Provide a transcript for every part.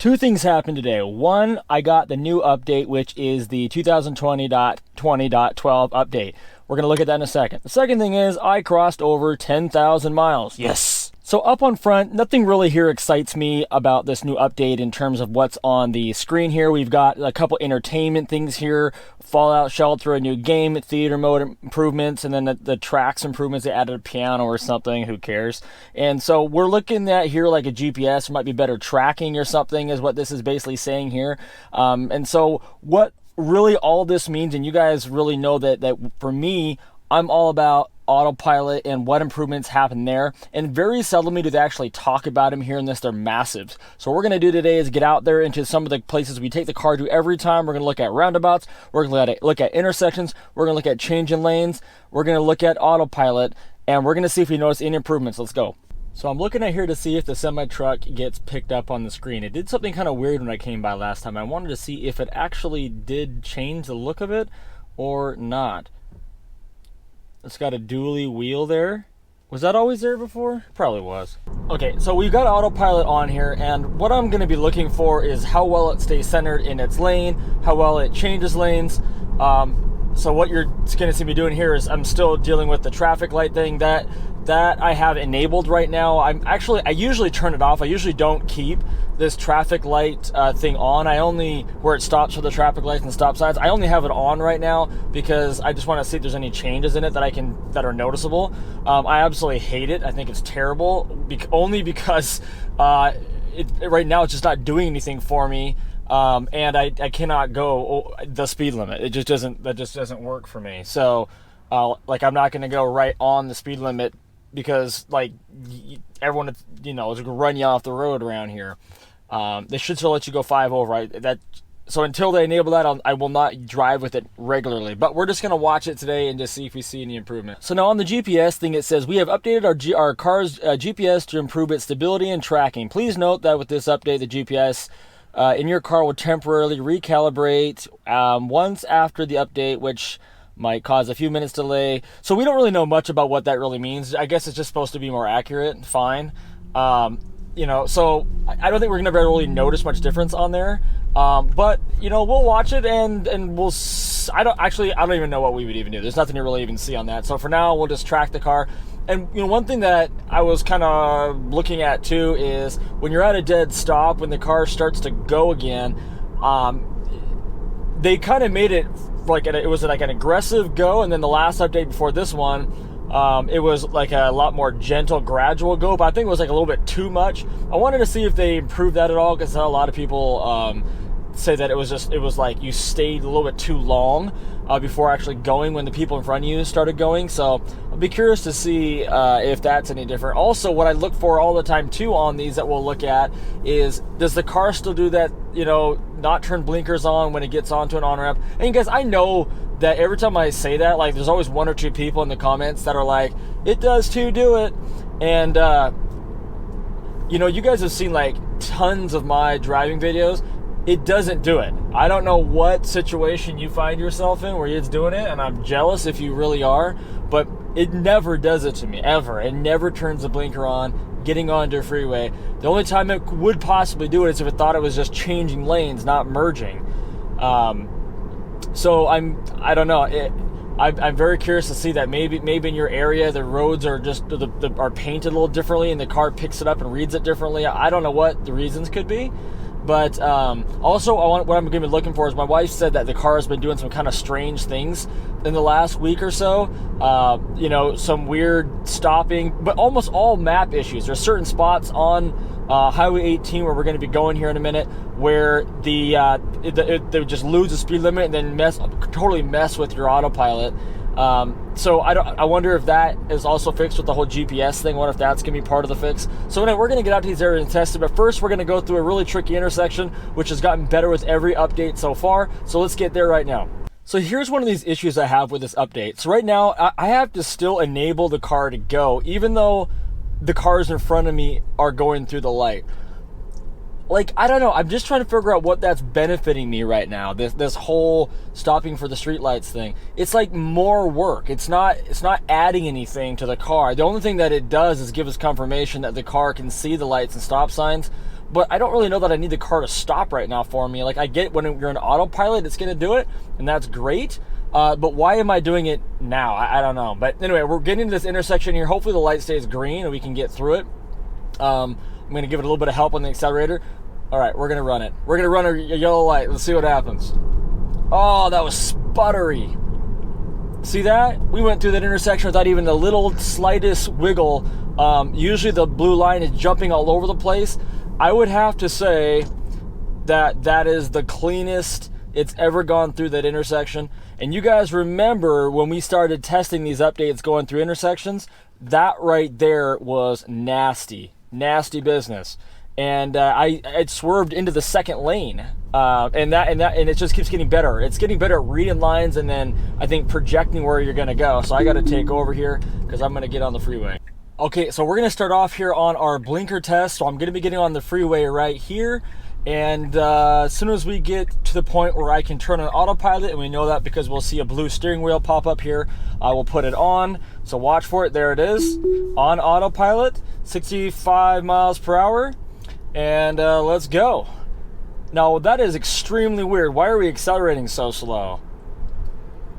Two things happened today. One, I got the new update, which is the 2020.20.12 update. We're going to look at that in a second. The second thing is I crossed over 10,000 miles. Yes! So up on front, nothing really here excites me about this new update in terms of what's on the screen here. We've got a couple entertainment things here. Fallout Shelter, a new game, theater mode improvements, and then the tracks improvements. They added a piano or something, who cares? And so we're looking at here like a GPS. There might be better tracking or something is what this is basically saying here. And so what really all this means, and you guys really know that for me, I'm all about autopilot and what improvements happen there, and very seldomly do they actually talk about them here in this. They're massive. So what we're going to do today is get out there into some of the places we take the car to every time. We're going to look at roundabouts, we're going to look at intersections, we're going to look at changing lanes, we're going to look at autopilot, and we're going to see if we notice any improvements. Let's go. So I'm looking at here to see if the semi-truck gets picked up on the screen. It did something kind of weird when I came by last time. I wanted to see if it actually did change the look of it or not. It's got a dually wheel there. Was that always there before? Probably was. Okay, so we've got autopilot on here, and what I'm going to be looking for is how well it stays centered in its lane, how well it changes lanes. So what you're going to see me doing here is I'm still dealing with the traffic light thing that I have enabled right now. I usually turn it off. I usually don't keep this traffic light thing on. I only, where it stops for the traffic lights and stop signs, I only have it on right now because I just want to see if there's any changes in it that are noticeable. I absolutely hate it. I think it's terrible, only because right now it's just not doing anything for me. And I cannot go the speed limit. That just doesn't work for me. So, like, I'm not going to go right on the speed limit because, like, everyone, is going to run you off the road around here. They should still let you go 5 over. So until they enable that, I will not drive with it regularly. But we're just going to watch it today and just see if we see any improvement. So now on the GPS thing, it says, we have updated our car's GPS to improve its stability and tracking. Please note that with this update, the GPS in your car will temporarily recalibrate once after the update, which might cause a few minutes delay. So we don't really know much about what that really means. I guess it's just supposed to be more accurate. Fine. So I don't think we're going to really notice much difference on there. But we'll watch it and we'll. I don't even know what we would even do. There's nothing to really even see on that. So for now, we'll just track the car. And one thing that I was kind of looking at too is when you're at a dead stop, when the car starts to go again, they kind of made it like it was like an aggressive go, and then the last update before this one, it was like a lot more gentle, gradual go. But I think it was like a little bit too much. I wanted to see if they improved that at all, because a lot of people say that it was like you stayed a little bit too long before actually going when the people in front of you started going. So I'll be curious to see if that's any different. Also, what I look for all the time too on these that we'll look at is, does the car still do that, not turn blinkers on when it gets onto an on-ramp? And guys, I know that every time I say that, like, there's always one or two people in the comments that are like, it does too, do it. And you guys have seen like tons of my driving videos. It doesn't do it. I don't know what situation you find yourself in where it's doing it, and I'm jealous if you really are, but it never does it to me, ever. It never turns the blinker on getting onto a freeway. The only time it would possibly do it is if it thought it was just changing lanes, not merging. So I don't know. I'm very curious to see that. Maybe in your area the roads are just are painted a little differently, and the car picks it up and reads it differently. I don't know what the reasons could be. But also, what I'm going to be looking for is, my wife said that the car has been doing some kind of strange things in the last week or so. Some weird stopping, but almost all map issues. There's certain spots on Highway 18 where we're going to be going here in a minute where it just lose the speed limit and then totally mess with your autopilot. So I wonder if that is also fixed with the whole GPS thing. What if that's going to be part of the fix? So anyway, we're going to get out to these areas and test it. But first, we're going to go through a really tricky intersection, which has gotten better with every update so far. So let's get there right now. So here's one of these issues I have with this update. So right now, I have to still enable the car to go, even though the cars in front of me are going through the light. Like, I don't know. I'm just trying to figure out what that's benefiting me right now. This whole stopping for the streetlights thing. It's like more work. It's not adding anything to the car. The only thing that it does is give us confirmation that the car can see the lights and stop signs. but I don't really know that I need the car to stop right now for me. Like, I get when you're in autopilot, it's going to do it, and that's great. But why am I doing it now? I don't know. But anyway, we're getting to this intersection here. Hopefully the light stays green and we can get through it. I'm going to give it a little bit of help on the accelerator. All right, we're going to run it. We're going to run a yellow light. Let's see what happens. Oh, that was sputtery. See that? We went through that intersection without even the little slightest wiggle. Usually the blue line is jumping all over the place. I would have to say that that is the cleanest it's ever gone through that intersection. And you guys remember when we started testing these updates going through intersections, that right there was nasty business. And I swerved into the second lane, and it just keeps getting better. It's getting better at reading lines and then I think projecting where you're going to go. So I got to take over here because I'm going to get on the freeway. Okay, so we're going to start off here on our blinker test. So I'm going to be getting on the freeway right here. And as soon as we get to the point where I can turn on autopilot, and we know that because we'll see a blue steering wheel pop up here, I will put it on. So watch for it. There it is, on autopilot, 65 miles per hour. And let's go. Now, that is extremely weird. Why are we accelerating so slow?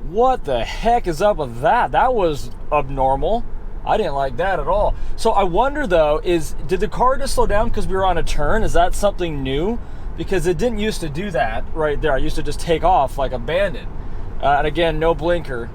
What the heck is up with that? That was abnormal. I didn't like that at all. So I wonder though, did the car just slow down because we were on a turn? Is that something new? Because it didn't used to do that right there. I used to just take off like a bandit. And again, no blinker.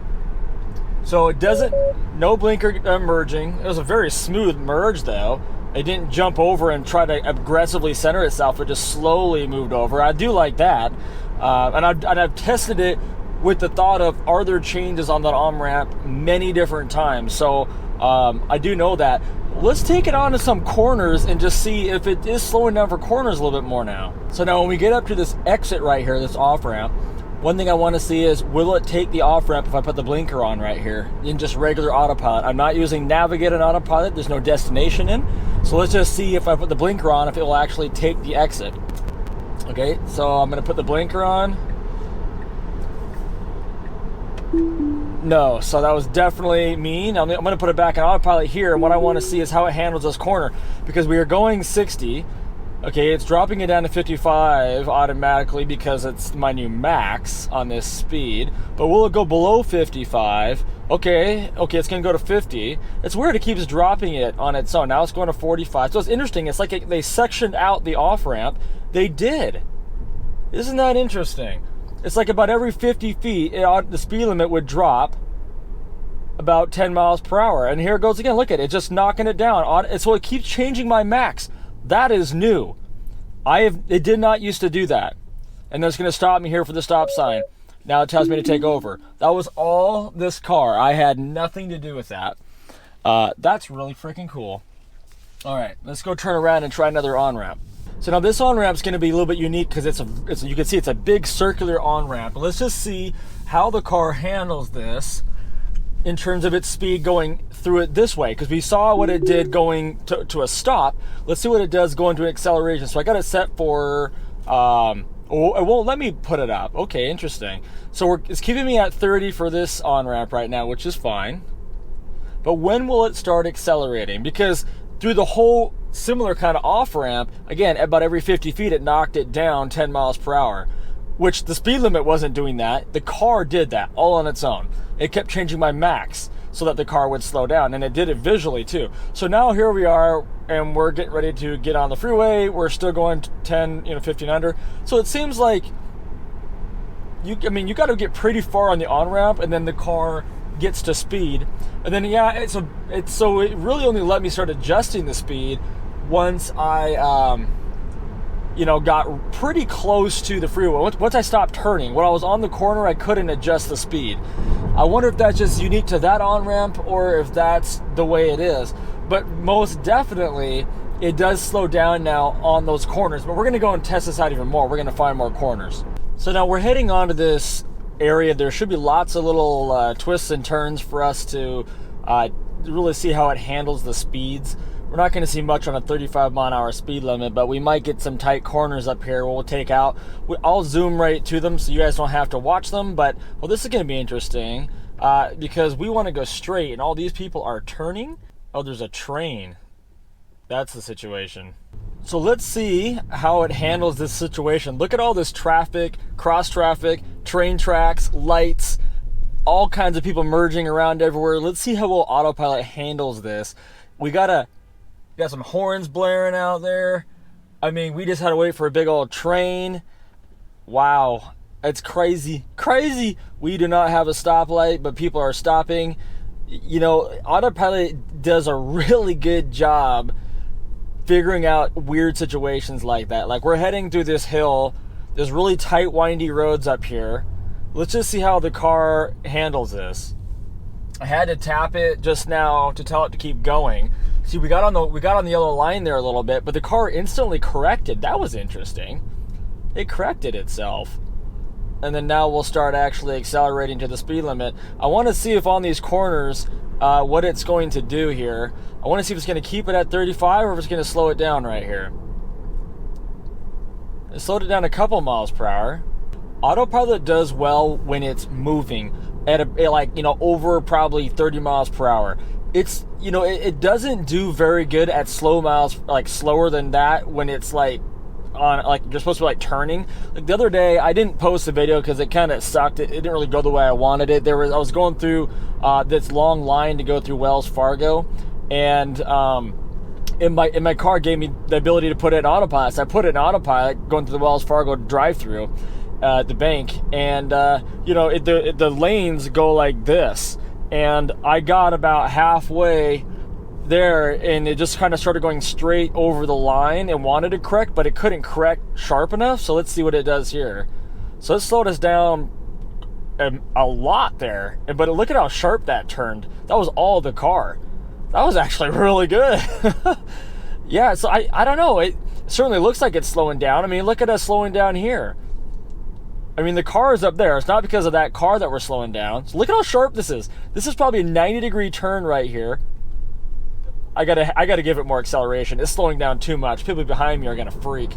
So it doesn't, no blinker merging. It was a very smooth merge though. It didn't jump over and try to aggressively center itself. It just slowly moved over. I do like that. And I've tested it with the thought of, are there changes on that on-ramp many different times? So I do know that. Let's take it on to some corners and just see if it is slowing down for corners a little bit more now. So now when we get up to this exit right here, this off-ramp, one thing I want to see is, will it take the off-ramp if I put the blinker on right here in just regular autopilot? I'm not using navigate and autopilot. There's no destination in. So let's just see if I put the blinker on, if it will actually take the exit. Okay, so I'm going to put the blinker on. No, so that was definitely mean. I'm going to put it back in autopilot here, and what I want to see is how it handles this corner, because we are going 60. Okay, it's dropping it down to 55 automatically because it's my new max on this speed. But will it go below 55? Okay, it's going to go to 50. It's weird, it keeps dropping it on its own. Now it's going to 45. So it's interesting. It's like they sectioned out the off-ramp. They did. Isn't that interesting? It's like about every 50 feet, the speed limit would drop about 10 miles per hour. And here it goes again. Look at it, just knocking it down. So it keeps changing my max. That is new. It did not used to do that. And it's going to stop me here for the stop sign. Now it tells me to take over. That was all this car. I had nothing to do with that. That's really freaking cool. All right, let's go turn around and try another on-ramp. So now this on-ramp is going to be a little bit unique because you can see it's a big circular on-ramp. Let's just see how the car handles this in terms of its speed going through it this way, because we saw what it did going to a stop. Let's see what it does going to an acceleration. So I got it set for, it won't let me put it up. Okay, interesting. So it's keeping me at 30 for this on-ramp right now, which is fine. But when will it start accelerating? Because through the whole similar kind of off-ramp, again, about every 50 feet, it knocked it down 10 miles per hour, which the speed limit wasn't doing that. The car did that all on its own. It kept changing my max so that the car would slow down, and it did it visually too. So now here we are, and we're getting ready to get on the freeway. We're still going 10, 15 under. So it seems like you got to get pretty far on the on-ramp, and then the car gets to speed. And then, yeah, so it really only let me start adjusting the speed once I, got pretty close to the freeway. Once I stopped turning, when I was on the corner, I couldn't adjust the speed. I wonder if that's just unique to that on-ramp or if that's the way it is. But most definitely, it does slow down now on those corners. But we're going to go and test this out even more. We're going to find more corners. So now we're heading onto this area. There should be lots of little twists and turns for us to really see how it handles the speeds. We're not going to see much on a 35 mile an hour speed limit, but we might get some tight corners up here we'll take out. I'll zoom right to them so you guys don't have to watch them, but well, this is going to be interesting because we want to go straight and all these people are turning. Oh, there's a train. That's the situation. So let's see how it handles this situation. Look at all this traffic, cross traffic, train tracks, lights, all kinds of people merging around everywhere. Let's see how well autopilot handles this. We got some horns blaring out there. I mean, we just had to wait for a big old train. Wow, it's crazy. We do not have a stoplight, but people are stopping. You know, autopilot does a really good job figuring out weird situations like that. Like, we're heading through this hill. There's really tight, windy roads up here. Let's just see how the car handles this. I had to tap it just now to tell it to keep going. See, we got on the yellow line there a little bit, but the car instantly corrected. That was interesting. It corrected itself. And then now we'll start actually accelerating to the speed limit. I want to see if on these corners what it's going to do here. I want to see if it's going to keep it at 35 or if it's going to slow it down right here. It slowed it down a couple miles per hour. Autopilot does well when it's moving at over probably 30 miles per hour. It's, it doesn't do very good at slow miles, like slower than that when it's like on, like you're supposed to be like turning. Like the other day, I didn't post the video because it kind of sucked. It didn't really go the way I wanted it. I was going through this long line to go through Wells Fargo, and in my car gave me the ability to put it in autopilot. So I put it in autopilot going through the Wells Fargo drive-through at the bank, and the lanes go like this, and I got about halfway there and it just kind of started going straight over the line and wanted to correct, but it couldn't correct sharp enough. So let's see what it does here. So it slowed us down a lot there, but look at how sharp that turned. That was all the car. That was actually really good. Yeah, so I don't know, it certainly looks like it's slowing down. I mean, look at us slowing down here. I mean, the car is up there. It's not because of that car that we're slowing down. So look at how sharp this is. This is probably a 90-degree turn right here. I gotta give it more acceleration. It's slowing down too much. People behind me are gonna freak.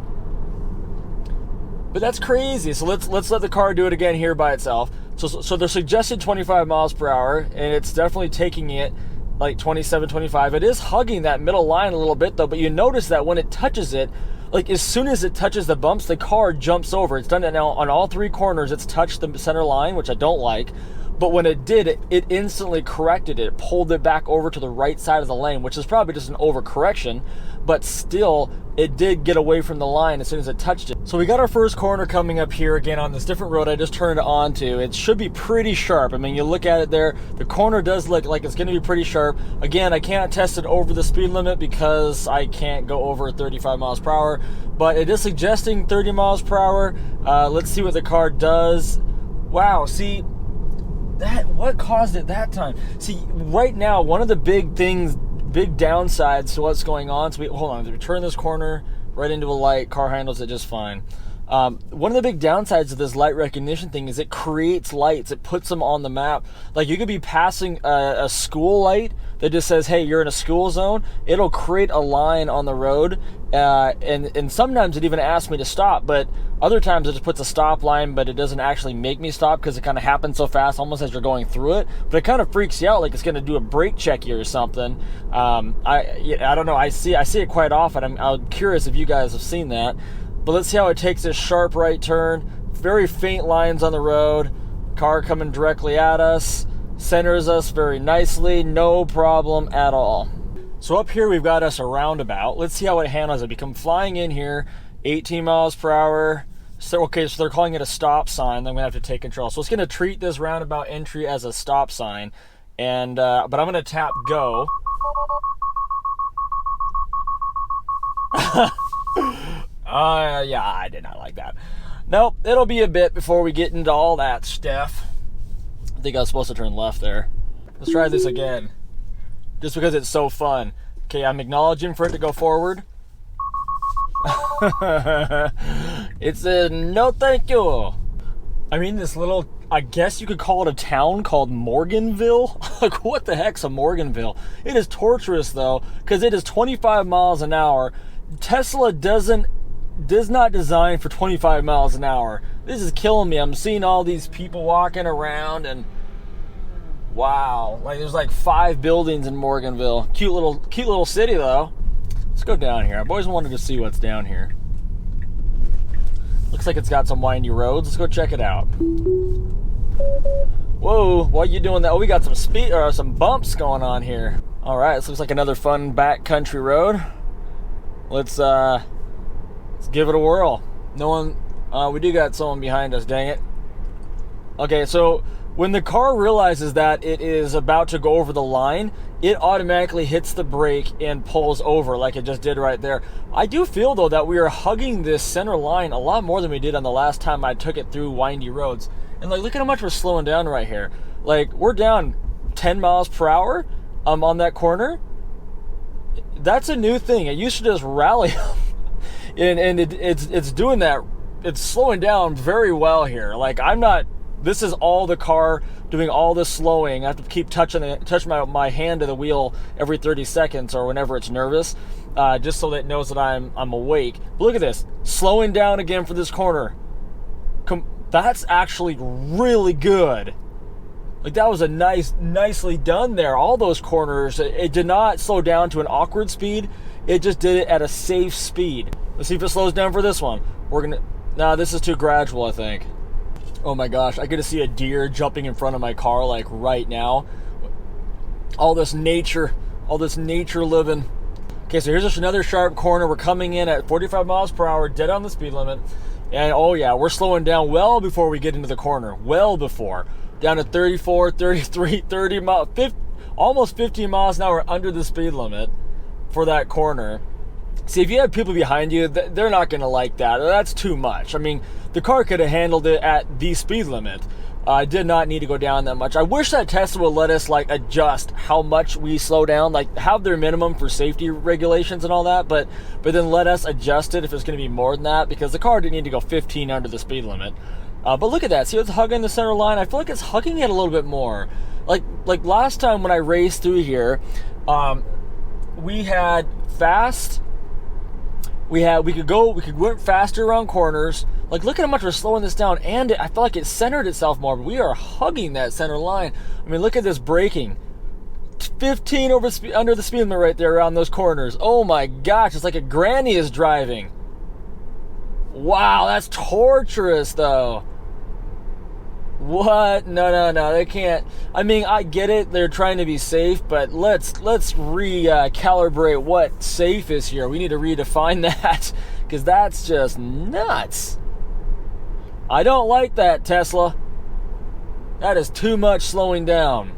But that's crazy. So let's let the car do it again here by itself. So they're suggested 25 miles per hour, and it's definitely taking it like 27, 25. It is hugging that middle line a little bit though, but you notice that when it touches it, like as soon as it touches the bumps, the car jumps over. It's done it now on all three corners. It's touched the center line, which I don't like. But when it did, it instantly corrected it. It pulled it back over to the right side of the lane, which is probably just an overcorrection. But still, it did get away from the line as soon as it touched it. So we got our first corner coming up here again on this different road I just turned onto. It should be pretty sharp. I mean, you look at it there, the corner does look like it's going to be pretty sharp. Again, I can't test it over the speed limit because I can't go over 35 miles per hour. But it is suggesting 30 miles per hour. Let's see what the car does. Wow, see, what caused it that time? See, right now, one of the big downsides to what's going on, so hold on, we turn this corner right into a light, car handles it just fine. One of the big downsides of this light recognition thing is it creates lights. It puts them on the map. Like, you could be passing a school light that just says, hey, you're in a school zone. It'll create a line on the road, and sometimes it even asks me to stop, but other times it just puts a stop line, but it doesn't actually make me stop because it kind of happens so fast, almost as you're going through it. But it kind of freaks you out, like it's going to do a brake check here or something. I don't know. I see it quite often. I'm curious if you guys have seen that. But let's see how it takes this sharp right turn. Very faint lines on the road. Car coming directly at us. Centers us very nicely. No problem at all. So up here we've got us a roundabout. Let's see how it handles it. We come flying in here, 18 miles per hour. So they're calling it a stop sign. I'm going to have to take control. So it's going to treat this roundabout entry as a stop sign. And but I'm going to tap go. Yeah, I did not like that. Nope, it'll be a bit before we get into all that stuff. I think I was supposed to turn left there. Let's try this again. Just because it's so fun. Okay, I'm acknowledging for it to go forward. It said, no thank you. I mean, this little, I guess you could call it a town called Morganville. Like, what the heck's a Morganville? It is torturous, though, because it is 25 miles an hour. Tesla does not design for 25 miles an hour. This is killing me. I'm seeing all these people walking around, and wow, like there's like 5 buildings in Morganville. Cute little city though. Let's go down here. I've always wanted to see what's down here. Looks like it's got some windy roads. Let's go check it out. Whoa, why are you doing that? Oh, we got some speed or some bumps going on here. All right, this looks like another fun backcountry road. Let's give it a whirl. No one, we do got someone behind us, dang it. Okay, so when the car realizes that it is about to go over the line, it automatically hits the brake and pulls over like it just did right there. I do feel, though, that we are hugging this center line a lot more than we did on the last time I took it through windy roads. And like, look at how much we're slowing down right here. Like, we're down 10 miles per hour on that corner. That's a new thing. It used to just rally and it's doing that. It's slowing down very well here. Like, I'm not, this is all the car doing all this slowing. I have to keep touching my hand to the wheel every 30 seconds or whenever it's nervous, just so that it knows that I'm awake. But look at this, slowing down again for this corner. That's actually really good. Like, that was a nicely done there. All those corners, it did not slow down to an awkward speed. It just did it at a safe speed. Let's see if it slows down for this one. Nah, this is too gradual, I think. Oh my gosh, I get to see a deer jumping in front of my car like right now. All this nature living. Okay, so here's just another sharp corner. We're coming in at 45 miles per hour, dead on the speed limit. And oh yeah, we're slowing down well before we get into the corner. Well before. Down to 34, 33, 30 miles, almost 15 miles an hour under the speed limit for that corner. See, if you have people behind you, they're not going to like that. That's too much. I mean, the car could have handled it at the speed limit. I did not need to go down that much. I wish that Tesla would let us like adjust how much we slow down, like have their minimum for safety regulations and all that, but then let us adjust it if it's going to be more than that, because the car didn't need to go 15 under the speed limit. But look at that. See, it's hugging the center line. I feel like it's hugging it a little bit more. Like last time when I raced through here, we had fast. We could go faster around corners. Like, look at how much we're slowing this down, and I feel like it centered itself more. But we are hugging that center line. I mean, look at this braking. 15 under the speed limit right there around those corners. Oh my gosh, it's like a granny is driving. Wow, that's torturous though. What? No, they can't. I mean, I get it, they're trying to be safe, but let's recalibrate what safe is here. We need to redefine that, because that's just nuts. I don't like that, Tesla. That is too much slowing down.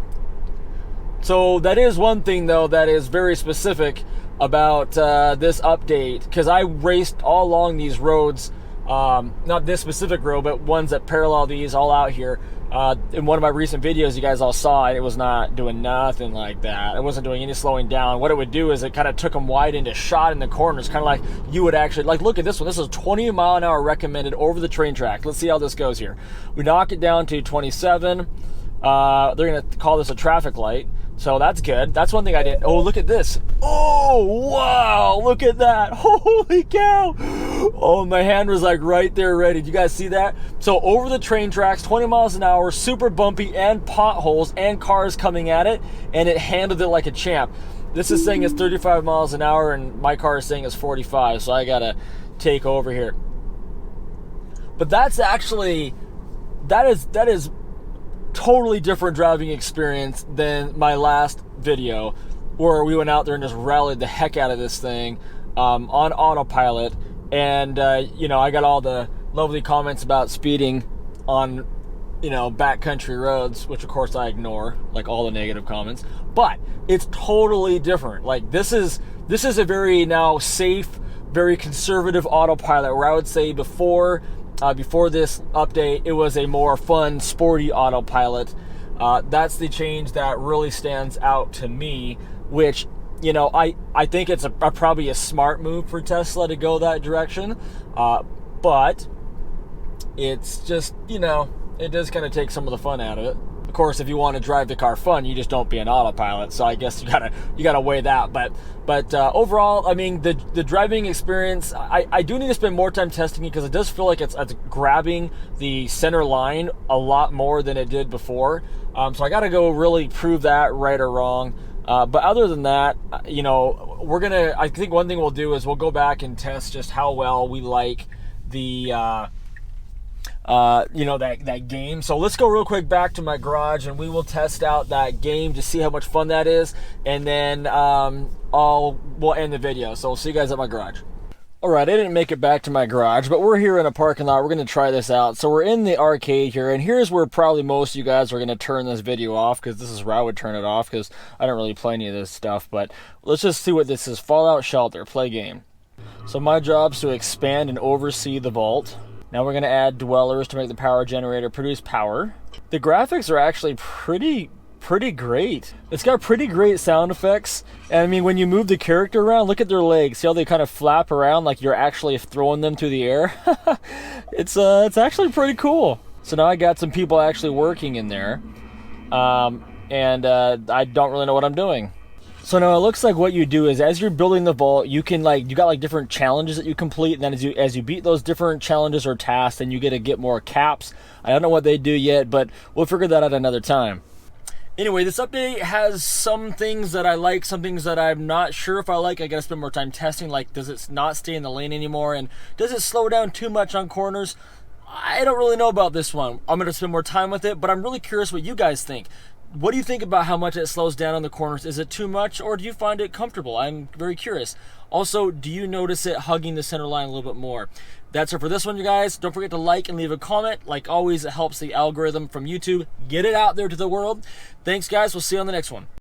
So that is one thing, though, that is very specific about this update, because I raced all along these roads. Not this specific road, but ones that parallel these all out here. In one of my recent videos, you guys all saw it. It was not doing nothing like that. It wasn't doing any slowing down. What it would do is it kind of took them wide into shot in the corners, kind of like you would actually, like, look at this one. This is 20 mile an hour recommended over the train track. Let's see how this goes here. We knock it down to 27. They're going to call this a traffic light. So that's good. That's one thing I did. Oh, look at this. Oh, wow. Look at that. Holy cow. Oh, my hand was like right there ready. Did you guys see that? So over the train tracks, 20 miles an hour, super bumpy, and potholes and cars coming at it, and it handled it like a champ. This is saying it's 35 miles an hour, and my car is saying it's 45, so I got to take over here. But that's actually, that is totally different driving experience than my last video, where we went out there and just rallied the heck out of this thing on autopilot. And I got all the lovely comments about speeding on backcountry roads, which of course I ignore, like all the negative comments. But it's totally different. Like, this is a very now safe, very conservative autopilot, where I would say before this update, it was a more fun, sporty autopilot. That's the change that really stands out to me, which, I think it's probably a smart move for Tesla to go that direction. But it's just, it does kind of take some of the fun out of it. Of course, if you want to drive the car fun, you just don't be an autopilot. So I guess you gotta weigh that. But overall, I mean, the driving experience, I do need to spend more time testing it, because it does feel like it's grabbing the center line a lot more than it did before. So I got to go really prove that right or wrong. But other than that, I think one thing we'll do is we'll go back and test just how well we like the that game. So let's go real quick back to my garage and we will test out that game to see how much fun that is, and then we'll end the video. So we'll see you guys at my garage. Alright, I didn't make it back to my garage, but we're here in a parking lot. We're going to try this out. So we're in the arcade here, and here's where probably most of you guys are going to turn this video off, because this is where I would turn it off, because I don't really play any of this stuff. But let's just see what this is. Fallout Shelter, play game. So my job is to expand and oversee the vault. Now we're going to add dwellers to make the power generator produce power. The graphics are actually pretty great. It's got pretty great sound effects. And I mean, when you move the character around, look at their legs. See how they kind of flap around like you're actually throwing them through the air? It's actually pretty cool. So now I got some people actually working in there. And I don't really know what I'm doing. So now it looks like what you do is, as you're building the vault, you can you got different challenges that you complete, and then as you beat those different challenges or tasks, then you get more caps. I don't know what they do yet, but we'll figure that out another time. Anyway, this update has some things that I like, some things that I'm not sure if I like. I gotta spend more time testing, like does it not stay in the lane anymore, and does it slow down too much on corners? I don't really know about this one. I'm gonna spend more time with it, but I'm really curious what you guys think. What do you think about how much it slows down on the corners? Is it too much, or do you find it comfortable? I'm very curious. Also, do you notice it hugging the center line a little bit more? That's it for this one, you guys. Don't forget to like and leave a comment. Like always, it helps the algorithm from YouTube get it out there to the world. Thanks, guys. We'll see you on the next one.